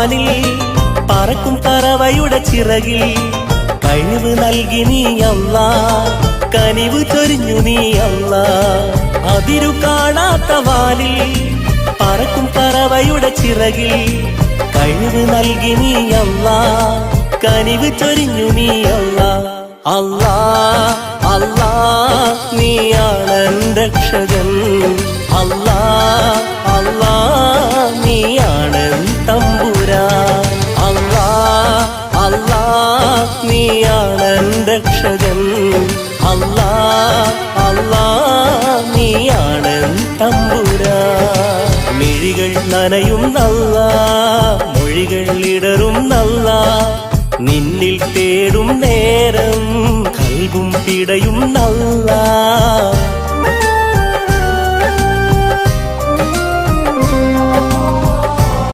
വാനിൽ പറക്കും പറവയുടെ ചിറകിൽ കഴിവ് നൽകി നീ അല്ലാ, കനിവ് ചൊരിഞ്ഞു നീ അല്ലാ. അതിരു കാണാത്ത വാനിൽ പറക്കും പറവയുടെ ചിറകിൽ കഴിവ് നൽകി നീ അല്ലാ, കനിവ് ചൊരിഞ്ഞു നീ അല്ലാ. അല്ലാ അല്ലാ നീയാണ് രക്ഷകൻ, അല്ലാ അല്ലാ നീയാണ് തമ്പുരാൻ. അല്ലാ അല്ലാ നീയാണ് രക്ഷകൻ, അല്ലാ അല്ലാ നീയാണ് തമ്പുരാൻ. മിഴികൾ നനയുന്നല്ലാ, മൊഴികൾ ഇടറുന്നല്ലാ, നിന്നിൽ തേടും നേരം കൽബും പിടയുന്നല്ലാ.